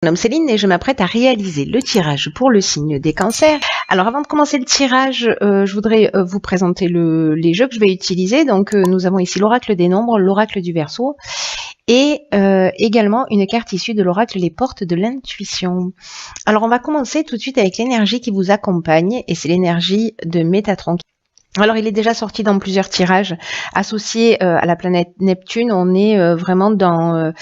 Mon nom est Céline et je m'apprête à réaliser le tirage pour le signe des cancers. Alors avant de commencer le tirage, je voudrais vous présenter les jeux que je vais utiliser. Donc nous avons ici l'oracle des nombres, l'oracle du Verseau et également une carte issue de l'oracle les portes de l'intuition. Alors on va commencer tout de suite avec l'énergie qui vous accompagne et c'est l'énergie de Métatron. Alors il est déjà sorti dans plusieurs tirages associés à la planète Neptune. On est vraiment dans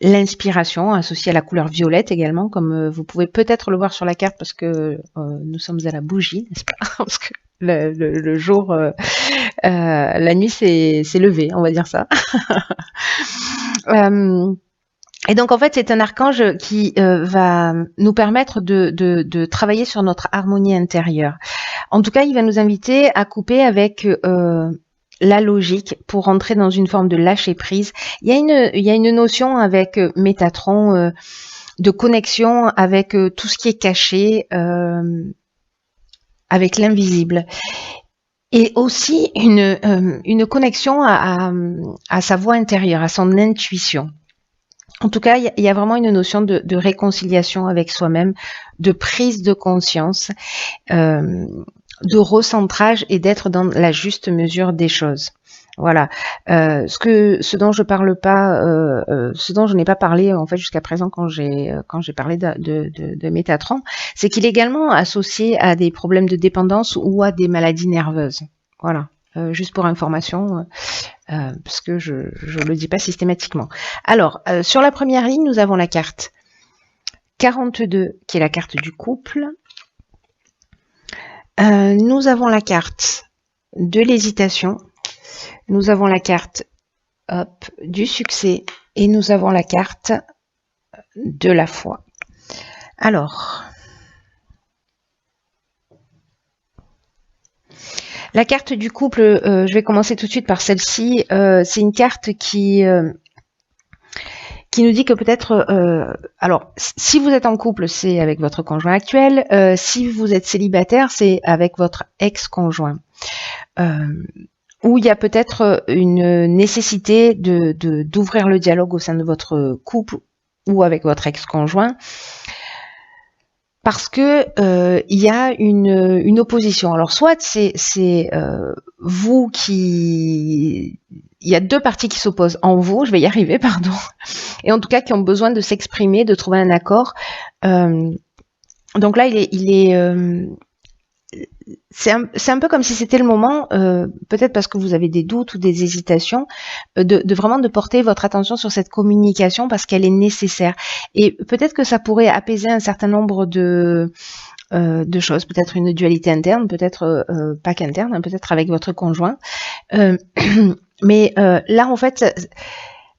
l'inspiration associée à la couleur violette également, comme vous pouvez peut-être le voir sur la carte parce que nous sommes à la bougie, n'est-ce pas? Parce que le jour, la nuit s'est levée, on va dire ça. Et donc en fait c'est un archange qui va nous permettre de travailler sur notre harmonie intérieure. En tout cas il va nous inviter à couper avec la logique pour entrer dans une forme de lâcher prise. Il y a une notion avec Métatron de connexion avec tout ce qui est caché, avec l'invisible. Et aussi une connexion à sa voix intérieure, à son intuition. En tout cas, il y a vraiment une notion de réconciliation avec soi-même, de prise de conscience, de recentrage et d'être dans la juste mesure des choses. Voilà. Ce dont je parle pas, ce dont je n'ai pas parlé en fait jusqu'à présent quand j'ai parlé de Métatron, c'est qu'il est également associé à des problèmes de dépendance ou à des maladies nerveuses. Voilà. Juste pour information, parce que je le dis pas systématiquement. Alors, sur la première ligne, nous avons la carte 42, qui est la carte du couple. Nous avons la carte de l'hésitation. Nous avons la carte du succès. Et nous avons la carte de la foi. Alors, la carte du couple, je vais commencer tout de suite par celle-ci. C'est une carte qui nous dit que peut-être, alors si vous êtes en couple, c'est avec votre conjoint actuel. Si vous êtes célibataire, c'est avec votre ex-conjoint. Où il y a peut-être une nécessité d'ouvrir le dialogue au sein de votre couple ou avec votre ex-conjoint. Parce que il y a une opposition. Alors soit c'est vous qui... Il y a deux parties qui s'opposent en vous, je vais y arriver, pardon, et en tout cas qui ont besoin de s'exprimer, de trouver un accord. Donc là, c'est un peu comme si c'était le moment, peut-être parce que vous avez des doutes ou des hésitations, de vraiment de porter votre attention sur cette communication parce qu'elle est nécessaire. Et peut-être que ça pourrait apaiser un certain nombre de choses, peut-être une dualité interne, peut-être pas qu'interne, hein, peut-être avec votre conjoint. Mais là, en fait,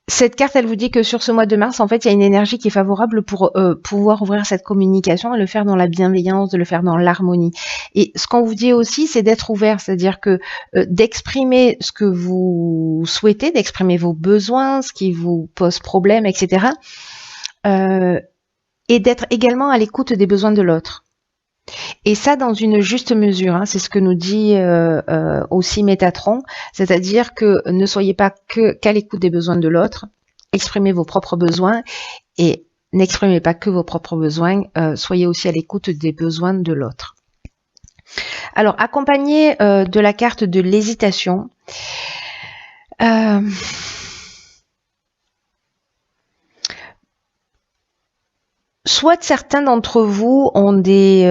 cette carte, elle vous dit que sur ce mois de mars, en fait, il y a une énergie qui est favorable pour pouvoir ouvrir cette communication et le faire dans la bienveillance, de le faire dans l'harmonie. Et ce qu'on vous dit aussi, c'est d'être ouvert, c'est-à-dire que d'exprimer ce que vous souhaitez, d'exprimer vos besoins, ce qui vous pose problème, etc. Et d'être également à l'écoute des besoins de l'autre. Et ça dans une juste mesure, hein, c'est ce que nous dit aussi Métatron, c'est-à-dire que ne soyez pas qu'à l'écoute des besoins de l'autre, exprimez vos propres besoins et n'exprimez pas que vos propres besoins, soyez aussi à l'écoute des besoins de l'autre. Alors, accompagné de la carte de l'hésitation, soit certains d'entre vous ont des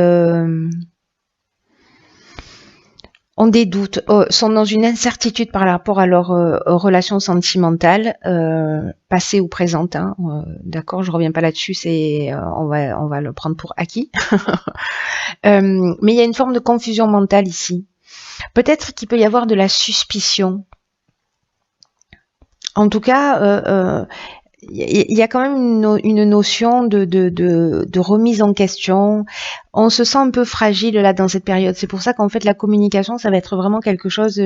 doutes, sont dans une incertitude par rapport à leur relation sentimentale, passée ou présente. Hein, d'accord, je reviens pas là-dessus, on va le prendre pour acquis. Mais il y a une forme de confusion mentale ici. Peut-être qu'il peut y avoir de la suspicion. En tout cas, il y a quand même une notion de remise en question. On se sent un peu fragile là dans cette période. C'est pour ça qu'en fait la communication, ça va être vraiment quelque chose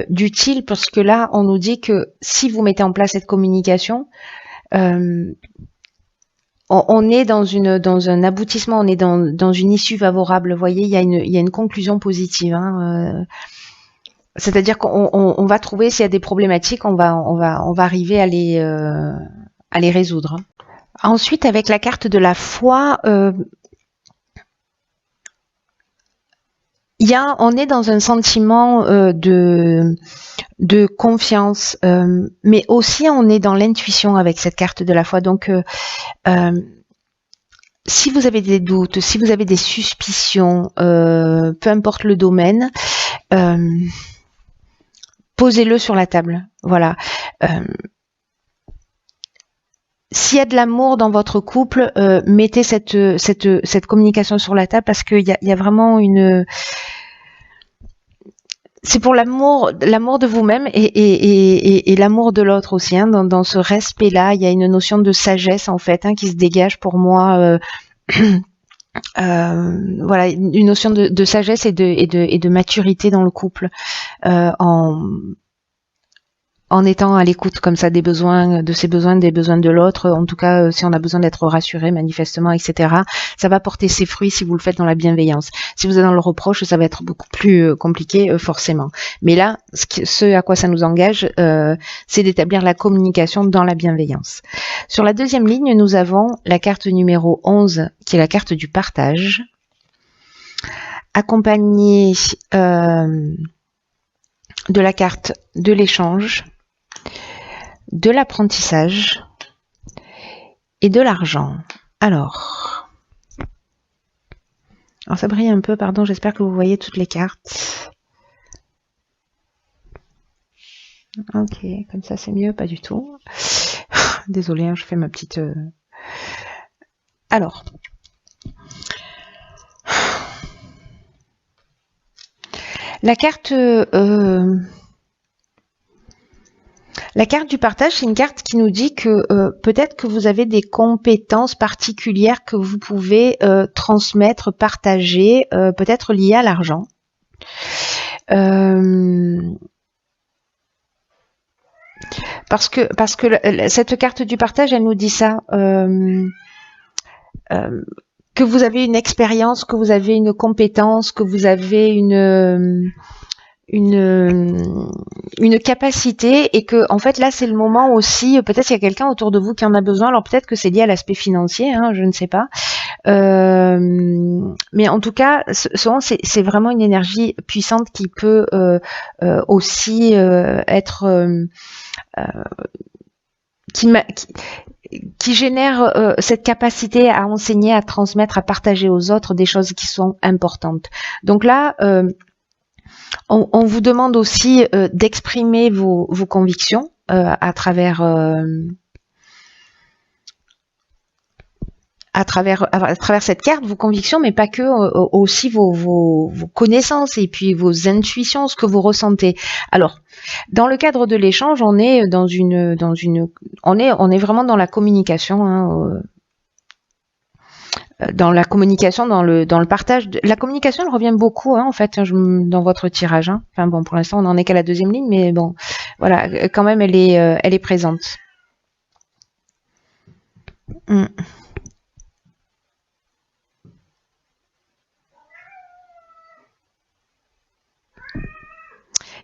d'utile parce que là, on nous dit que si vous mettez en place cette communication, on est dans un aboutissement, on est dans une issue favorable. Vous voyez, il y a une conclusion positive. Hein, c'est-à-dire qu'on va trouver s'il y a des problématiques, on va arriver à les résoudre. Ensuite, avec la carte de la foi, on est dans un sentiment de confiance, mais aussi on est dans l'intuition avec cette carte de la foi. Donc, si vous avez des doutes, si vous avez des suspicions, peu importe le domaine, posez-le sur la table. Voilà. S'il y a de l'amour dans votre couple, mettez cette communication sur la table parce qu'il y a vraiment une... C'est pour l'amour de vous-même et l'amour de l'autre aussi. Hein, dans ce respect-là, il y a une notion de sagesse en fait qui se dégage pour moi. Voilà, une notion de sagesse et de maturité dans le couple en étant à l'écoute comme ça des besoins, de ses besoins, des besoins de l'autre. En tout cas, si on a besoin d'être rassuré manifestement, etc. Ça va porter ses fruits si vous le faites dans la bienveillance. Si vous êtes dans le reproche, ça va être beaucoup plus compliqué forcément. Mais là, ce à quoi ça nous engage, c'est d'établir la communication dans la bienveillance. Sur la deuxième ligne, nous avons la carte numéro 11, qui est la carte du partage, accompagnée de la carte de l'échange, de l'apprentissage et de l'argent. Alors, ça brille un peu, pardon, j'espère que vous voyez toutes les cartes. Ok, comme ça c'est mieux, pas du tout. Désolée, je fais ma petite... Alors, la carte du partage, c'est une carte qui nous dit que peut-être que vous avez des compétences particulières que vous pouvez transmettre, partager, peut-être liées à l'argent. Parce que cette carte du partage, elle nous dit ça. Que vous avez une expérience, que vous avez une compétence, que vous avez une capacité et que en fait là c'est le moment aussi, peut-être qu'il y a quelqu'un autour de vous qui en a besoin, alors peut-être que c'est lié à l'aspect financier, je ne sais pas, mais en tout cas souvent c'est vraiment une énergie puissante qui peut aussi être qui génère cette capacité à enseigner, à transmettre, à partager aux autres des choses qui sont importantes. Donc là on vous demande aussi d'exprimer vos convictions à travers cette carte, vos convictions, mais pas que, aussi vos connaissances et puis vos intuitions, ce que vous ressentez. Alors, dans le cadre de l'échange, on est on est vraiment dans la communication. Dans la communication, dans le partage. La communication, elle revient beaucoup, en fait, dans votre tirage. Enfin bon, pour l'instant, on n'en est qu'à la deuxième ligne, mais bon, voilà, quand même, elle est présente.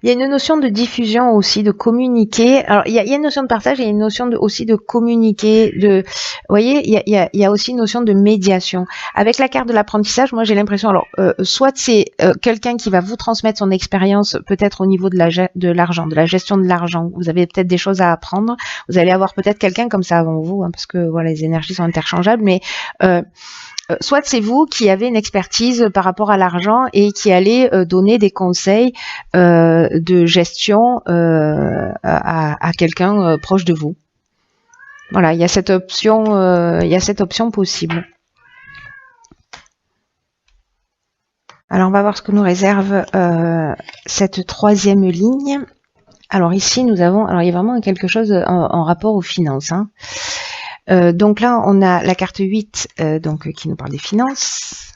Il y a une notion de diffusion aussi, de communiquer. Alors, il y a une notion de partage et une notion aussi de communiquer. Vous voyez, il y a aussi une notion de médiation. Avec la carte de l'apprentissage, moi, j'ai l'impression, alors, soit c'est quelqu'un qui va vous transmettre son expérience, peut-être au niveau de l'argent, de la gestion de l'argent. Vous avez peut-être des choses à apprendre. Vous allez avoir peut-être quelqu'un comme ça avant vous, parce que voilà, les énergies sont interchangeables, mais soit c'est vous qui avez une expertise par rapport à l'argent et qui allez donner des conseils de gestion à quelqu'un proche de vous. Voilà, il y a cette option possible. Alors on va voir ce que nous réserve cette troisième ligne. Alors ici nous avons, alors il y a vraiment quelque chose en rapport aux finances. Donc là, on a la carte 8 donc, qui nous parle des finances.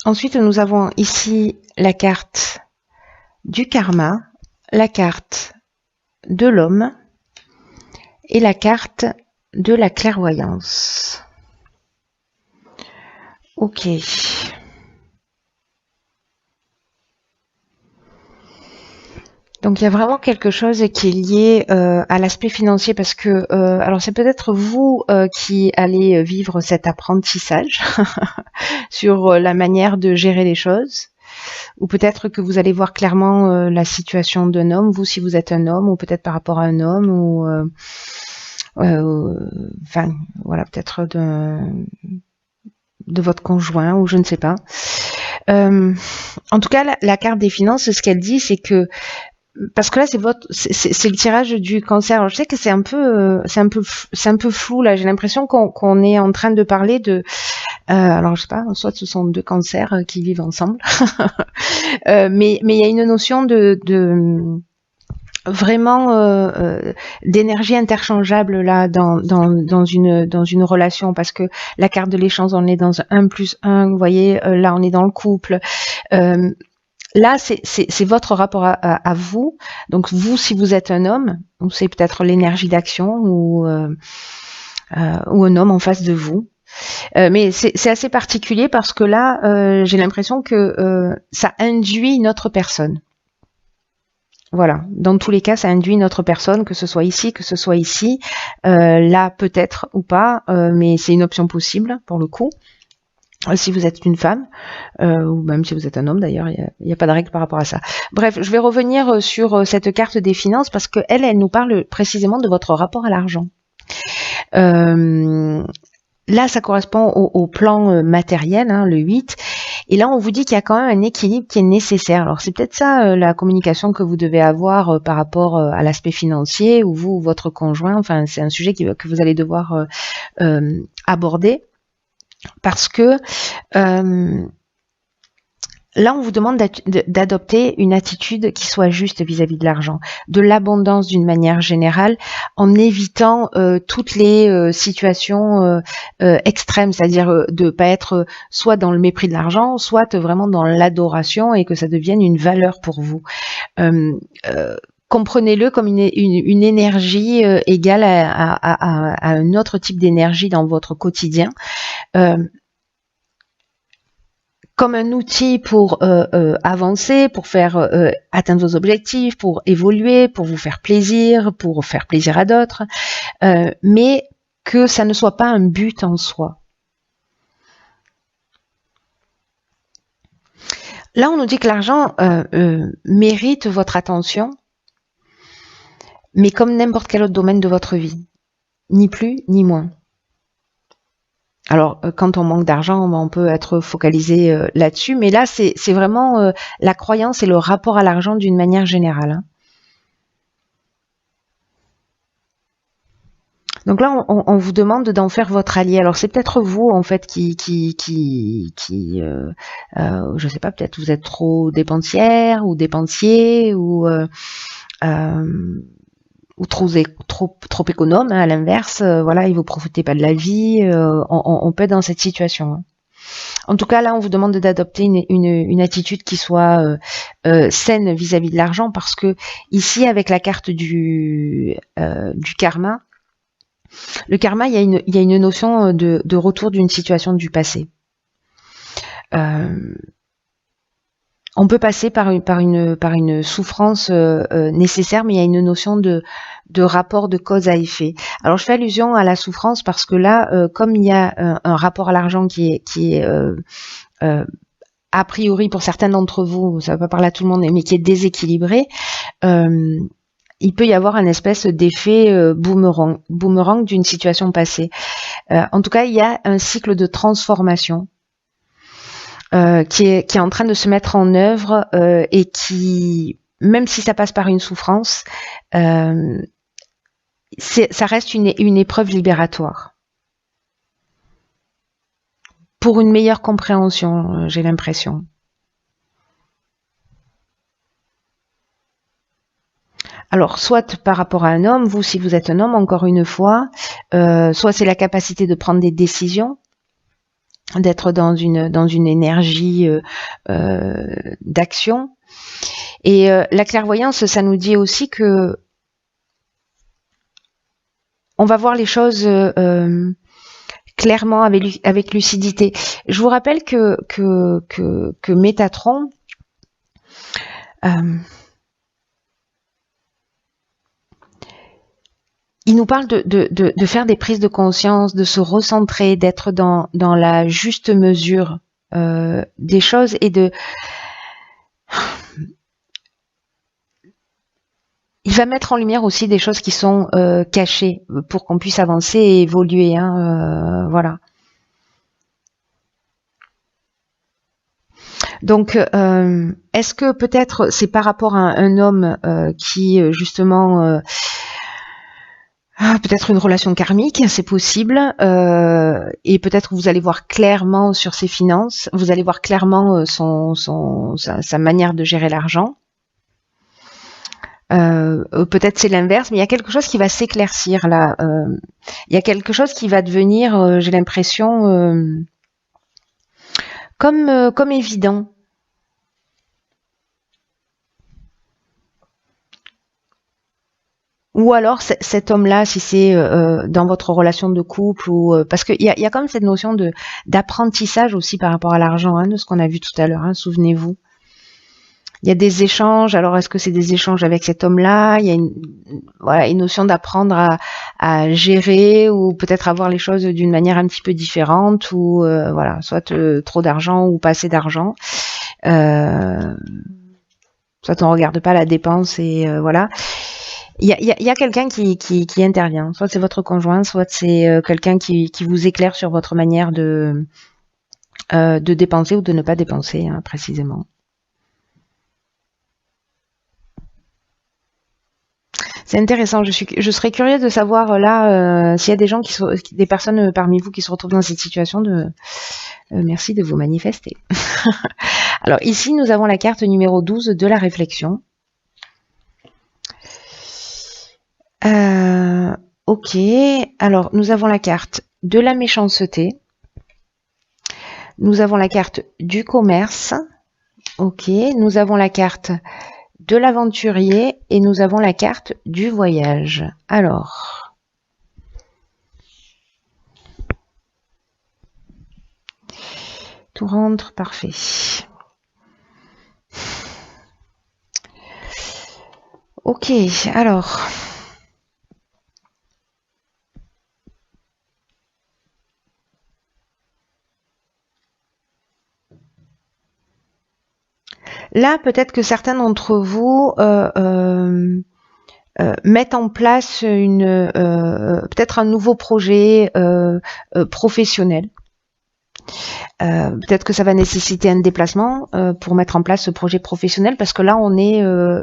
Ensuite, nous avons ici la carte du karma, la carte de l'homme et la carte de la clairvoyance. Ok. Donc il y a vraiment quelque chose qui est lié à l'aspect financier parce que alors c'est peut-être vous qui allez vivre cet apprentissage sur la manière de gérer les choses, ou peut-être que vous allez voir clairement la situation d'un homme, vous si vous êtes un homme, ou peut-être par rapport à un homme, ou enfin voilà, peut-être de votre conjoint, ou je ne sais pas. En tout cas, la carte des finances, ce qu'elle dit, c'est que parce que là c'est le tirage du cancer. Alors, je sais que c'est un peu flou là. J'ai l'impression qu'on est en train de parler de alors je sais pas, soit ce sont deux cancers qui vivent ensemble, mais il y a une notion de vraiment d'énergie interchangeable là dans une relation, parce que la carte de l'échange, on est dans un 1+1, vous voyez, là on est dans le couple. Là, c'est votre rapport à vous. Donc, vous, si vous êtes un homme, c'est peut-être l'énergie d'action ou un homme en face de vous. Mais c'est assez particulier parce que là, j'ai l'impression que ça induit une autre personne. Voilà. Dans tous les cas, ça induit une autre personne, que ce soit ici, que ce soit ici. Là, peut-être ou pas, mais c'est une option possible pour le coup. Si vous êtes une femme, ou même si vous êtes un homme d'ailleurs, il n'y a pas de règle par rapport à ça. Bref, je vais revenir sur cette carte des finances parce que elle nous parle précisément de votre rapport à l'argent. Là, ça correspond au plan matériel, hein, le 8. Et là, on vous dit qu'il y a quand même un équilibre qui est nécessaire. Alors, c'est peut-être ça la communication que vous devez avoir par rapport à l'aspect financier, ou vous ou votre conjoint. Enfin, c'est un sujet que vous allez devoir aborder. Parce que là, on vous demande d'adopter une attitude qui soit juste vis-à-vis de l'argent, de l'abondance d'une manière générale, en évitant toutes les situations extrêmes, c'est-à-dire de pas être soit dans le mépris de l'argent, soit vraiment dans l'adoration et que ça devienne une valeur pour vous. Comprenez-le comme une énergie égale à un autre type d'énergie dans votre quotidien. Comme un outil pour avancer, pour faire atteindre vos objectifs, pour évoluer, pour vous faire plaisir à d'autres, mais que ça ne soit pas un but en soi. Là, on nous dit que l'argent mérite votre attention, mais comme n'importe quel autre domaine de votre vie, ni plus ni moins. Alors, quand on manque d'argent, on peut être focalisé là-dessus, mais là, c'est vraiment la croyance et le rapport à l'argent d'une manière générale. Hein. Donc là, on vous demande d'en faire votre allié. Alors, c'est peut-être vous, en fait, je sais pas, peut-être vous êtes trop dépensière ou dépensier ou trop économe, hein, à l'inverse, voilà, et vous profitez pas de la vie, on peut être dans cette situation. Hein. En tout cas, là, on vous demande d'adopter une attitude qui soit saine vis-à-vis de l'argent, parce que ici, avec la carte du karma, le karma, il y a une notion de retour d'une situation du passé. On peut passer par une souffrance nécessaire, mais il y a une notion de rapport de cause à effet. Alors, je fais allusion à la souffrance parce que là, comme il y a un rapport à l'argent qui est a priori pour certains d'entre vous, ça va pas parler à tout le monde, mais qui est déséquilibré, il peut y avoir un espèce d'effet boomerang d'une situation passée. En tout cas, il y a un cycle de transformation qui est en train de se mettre en œuvre et qui, même si ça passe par une souffrance, ça reste une épreuve libératoire. Pour une meilleure compréhension, j'ai l'impression. Alors, soit par rapport à un homme, vous, si vous êtes un homme, encore une fois, soit c'est la capacité de prendre des décisions, d'être dans une énergie d'action. Et la clairvoyance, ça nous dit aussi que on va voir les choses clairement avec lucidité. Je vous rappelle que Métatron il nous parle de faire des prises de conscience, de se recentrer, d'être dans la juste mesure des choses et il va mettre en lumière aussi des choses qui sont cachées pour qu'on puisse avancer et évoluer. Voilà. Donc, est-ce que peut-être c'est par rapport à un homme qui justement peut-être une relation karmique, c'est possible, et peut-être vous allez voir clairement sur ses finances, vous allez voir clairement sa manière de gérer l'argent. Peut-être c'est l'inverse, mais il y a quelque chose qui va s'éclaircir là. Il y a quelque chose qui va devenir, j'ai l'impression, comme évident. Ou alors cet homme-là, si c'est dans votre relation de couple, ou parce qu'il y a quand même cette notion d'apprentissage aussi par rapport à l'argent, de ce qu'on a vu tout à l'heure. Souvenez-vous. Il y a des échanges. Alors, est-ce que c'est des échanges avec cet homme-là? Il y a une notion d'apprendre à gérer ou peut-être à voir les choses d'une manière un petit peu différente, ou voilà, soit trop d'argent ou pas assez d'argent. Soit on regarde pas la dépense et voilà. Il y a quelqu'un qui intervient. Soit c'est votre conjoint, soit c'est quelqu'un qui vous éclaire sur votre manière de dépenser ou de ne pas dépenser, précisément. C'est intéressant. Je serais curieuse de savoir là s'il y a des gens des personnes parmi vous qui se retrouvent dans cette situation. Merci de vous manifester. Alors ici, nous avons la carte numéro 12 de la réflexion. Ok. Alors nous avons la carte de la méchanceté. Nous avons la carte du commerce. Ok. Nous avons la carte de l'aventurier et nous avons la carte du voyage. Alors, tout rentre parfait. Ok, alors. Là, peut-être que certains d'entre vous mettent en place peut-être un nouveau projet professionnel. Peut-être que ça va nécessiter un déplacement pour mettre en place ce projet professionnel, parce que là, on est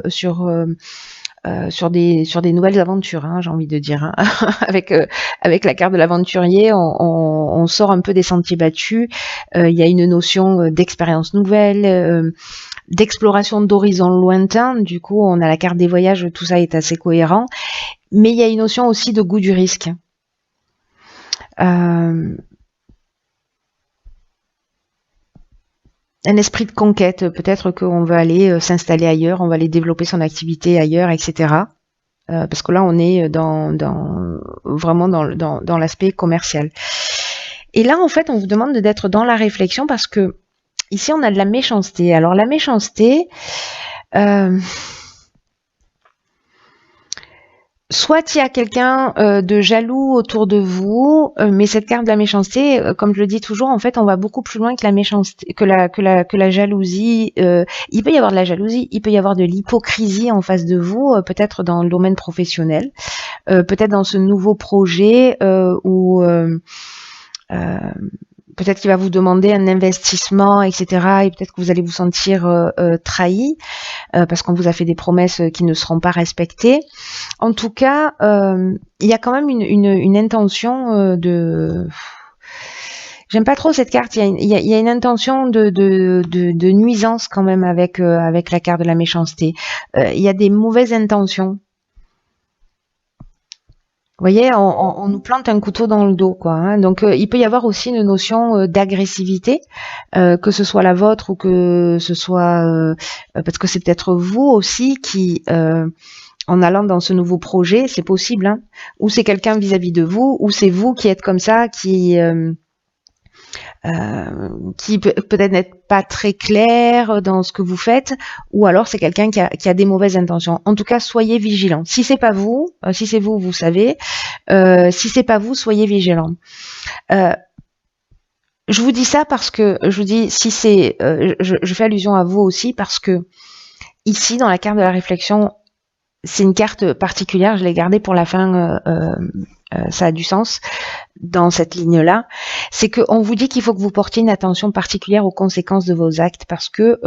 sur des nouvelles aventures, j'ai envie de dire. Avec la carte de l'aventurier, on sort un peu des sentiers battus. Il y a une notion d'expérience nouvelle, d'exploration d'horizons lointains. Du coup, on a la carte des voyages, tout ça est assez cohérent. Mais il y a une notion aussi de goût du risque. Un esprit de conquête, peut-être qu'on va aller s'installer ailleurs, on va aller développer son activité ailleurs, etc. Parce que là, on est vraiment dans l'aspect commercial. Et là, en fait, on vous demande d'être dans la réflexion, parce que ici, on a de la méchanceté. Alors, la méchanceté, soit il y a quelqu'un de jaloux autour de vous, mais cette carte de la méchanceté, comme je le dis toujours, en fait, on va beaucoup plus loin que la méchanceté, que la jalousie. Il peut y avoir de la jalousie, il peut y avoir de l'hypocrisie en face de vous, peut-être dans le domaine professionnel, peut-être dans ce nouveau projet où peut-être qu'il va vous demander un investissement, etc. Et peut-être que vous allez vous sentir trahi parce qu'on vous a fait des promesses qui ne seront pas respectées. En tout cas, il y a quand même une intention de... J'aime pas trop cette carte. Il y a une intention de nuisance quand même avec la carte de la méchanceté. Il y a des mauvaises intentions. Vous voyez, on nous plante un couteau dans le dos, quoi. Donc, il peut y avoir aussi une notion d'agressivité, que ce soit la vôtre ou que ce soit parce que c'est peut-être vous aussi qui, en allant dans ce nouveau projet, c'est possible, ou c'est quelqu'un vis-à-vis de vous, ou c'est vous qui êtes comme ça, qui qui peut-être n'être pas très clair dans ce que vous faites, ou alors c'est quelqu'un qui a des mauvaises intentions. En tout cas, soyez vigilant. Si c'est pas vous, si c'est vous, vous savez. Si c'est pas vous, soyez vigilant. Je vous dis ça parce que je vous dis si c'est, je fais allusion à vous aussi parce que ici dans la carte de la réflexion, c'est une carte particulière. Je l'ai gardée pour la fin. Ça a du sens dans cette ligne-là. C'est qu'on vous dit qu'il faut que vous portiez une attention particulière aux conséquences de vos actes parce que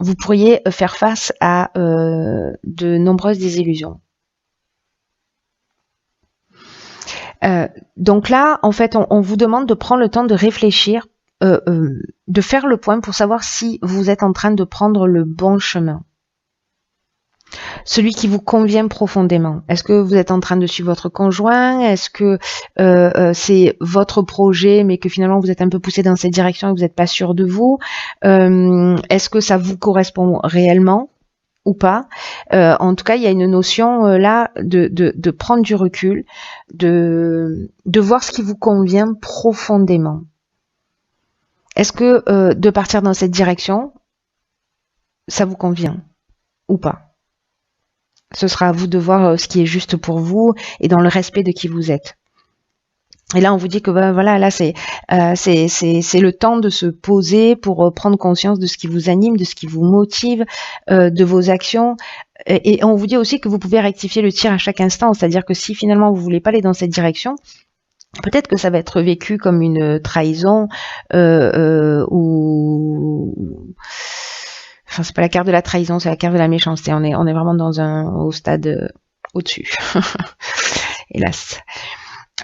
vous pourriez faire face à de nombreuses désillusions. Donc là, en fait, on vous demande de prendre le temps de réfléchir, de faire le point pour savoir si vous êtes en train de prendre le bon chemin. Celui qui vous convient profondément. Est-ce que vous êtes en train de suivre votre conjoint? Est-ce que c'est votre projet, mais que finalement vous êtes un peu poussé dans cette direction et que vous n'êtes pas sûr de vous? Est-ce que ça vous correspond réellement ou pas? En tout cas, il y a une notion là de prendre du recul, de voir ce qui vous convient profondément. Est-ce que de partir dans cette direction, ça vous convient ou pas? Ce sera à vous de voir ce qui est juste pour vous et dans le respect de qui vous êtes. Et là, on vous dit que voilà, là c'est le temps de se poser pour prendre conscience de ce qui vous anime, de ce qui vous motive, de vos actions. Et on vous dit aussi que vous pouvez rectifier le tir à chaque instant. C'est-à-dire que si finalement vous voulez pas aller dans cette direction, peut-être que ça va être vécu comme une trahison ou enfin, c'est pas la carte de la trahison, c'est la carte de la méchanceté. On est vraiment au stade au-dessus. Hélas.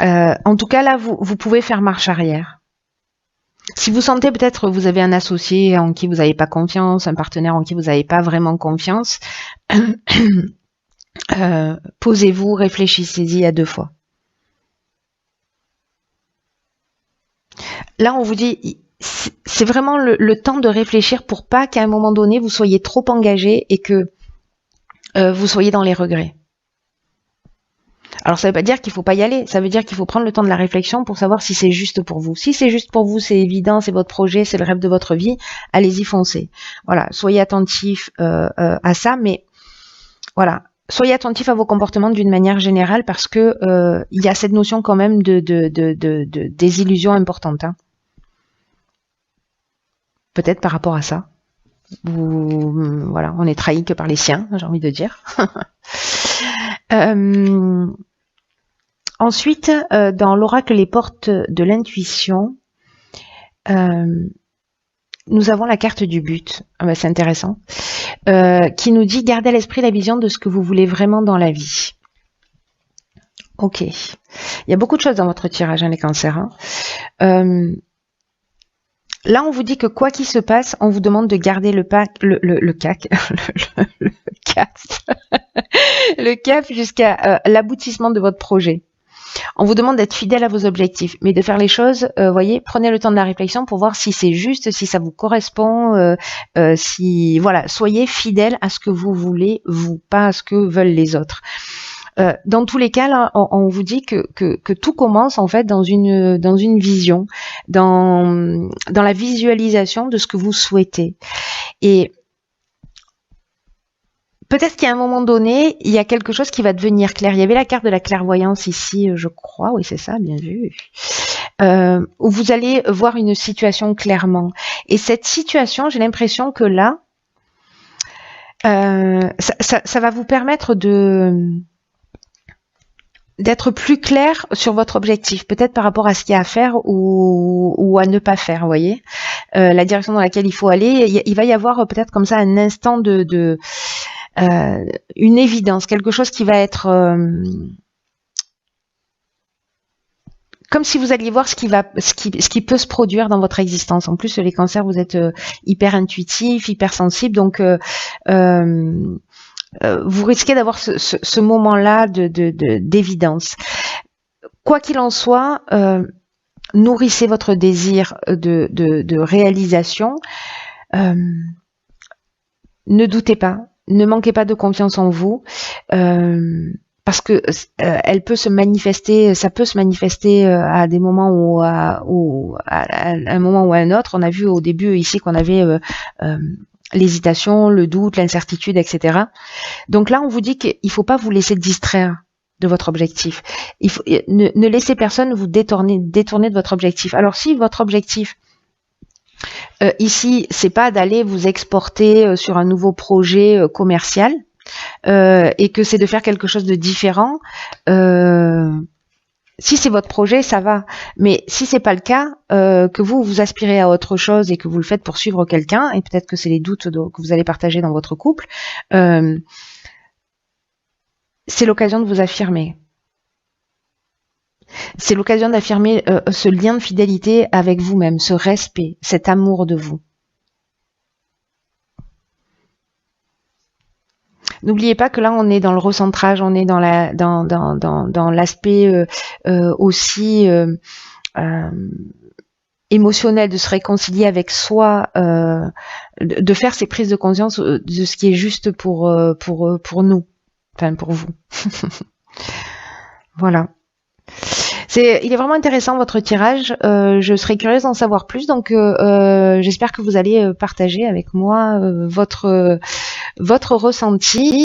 En tout cas, là, vous pouvez faire marche arrière. Si vous sentez peut-être que vous avez un associé en qui vous n'avez pas confiance, un partenaire en qui vous n'avez pas vraiment confiance, posez-vous, réfléchissez-y à 2 fois. Là, on vous dit, c'est vraiment le temps de réfléchir pour pas qu'à un moment donné, vous soyez trop engagé et que vous soyez dans les regrets. Alors, ça ne veut pas dire qu'il ne faut pas y aller. Ça veut dire qu'il faut prendre le temps de la réflexion pour savoir si c'est juste pour vous. Si c'est juste pour vous, c'est évident, c'est votre projet, c'est le rêve de votre vie, allez-y, foncez. Voilà, soyez attentifs à ça, mais voilà. Soyez attentifs à vos comportements d'une manière générale parce que il y a cette notion quand même de désillusion importante. Peut-être par rapport à ça. Voilà, on est trahi que par les siens, j'ai envie de dire. Ensuite, dans l'oracle Les Portes de l'intuition, nous avons la carte du but. C'est intéressant. Qui nous dit gardez à l'esprit la vision de ce que vous voulez vraiment dans la vie. Ok. Il y a beaucoup de choses dans votre tirage, les cancers. Là, on vous dit que quoi qu'il se passe, on vous demande de garder le cap jusqu'à l'aboutissement de votre projet. On vous demande d'être fidèle à vos objectifs, mais de faire les choses, voyez, prenez le temps de la réflexion pour voir si c'est juste, si ça vous correspond, si voilà, soyez fidèle à ce que vous voulez, vous, pas à ce que veulent les autres. Dans tous les cas, là, on vous dit que tout commence en fait dans une vision, dans la visualisation de ce que vous souhaitez. Et peut-être qu'à un moment donné, il y a quelque chose qui va devenir clair. Il y avait la carte de la clairvoyance ici, je crois. Oui, c'est ça, bien vu. Où vous allez voir une situation clairement. Et cette situation, j'ai l'impression que là, ça va vous permettre d'être plus clair sur votre objectif, peut-être par rapport à ce qu'il y a à faire ou à ne pas faire, vous voyez. La direction dans laquelle il faut aller, il va y avoir peut-être comme ça un instant une évidence, quelque chose qui va être comme si vous alliez voir ce qui peut se produire dans votre existence. En plus, les cancers, vous êtes hyper intuitifs, hyper sensibles, donc vous risquez d'avoir ce moment-là d'évidence. Quoi qu'il en soit, nourrissez votre désir de réalisation. Ne doutez pas. Ne manquez pas de confiance en vous. parce que elle peut se manifester, ça peut se manifester à des moments ou à un moment ou à un autre. On a vu au début ici qu'on avait l'hésitation, le doute, l'incertitude, etc. Donc là, on vous dit qu'il faut pas vous laisser distraire de votre objectif. Ne laissez personne vous détourner de votre objectif. Alors si votre objectif ici, c'est pas d'aller vous exporter sur un nouveau projet commercial, et que c'est de faire quelque chose de différent, si c'est votre projet, ça va. Mais si c'est pas le cas, que vous aspirez à autre chose et que vous le faites pour suivre quelqu'un, et peut-être que c'est les doutes que vous allez partager dans votre couple, c'est l'occasion de vous affirmer. C'est l'occasion d'affirmer ce lien de fidélité avec vous-même, ce respect, cet amour de vous. N'oubliez pas que là, on est dans le recentrage, on est dans l'aspect aussi émotionnel, de se réconcilier avec soi, de faire ces prises de conscience de ce qui est juste pour nous, enfin pour vous. Voilà. Il est vraiment intéressant votre tirage. Je serais curieuse d'en savoir plus, donc j'espère que vous allez partager avec moi votre ressenti.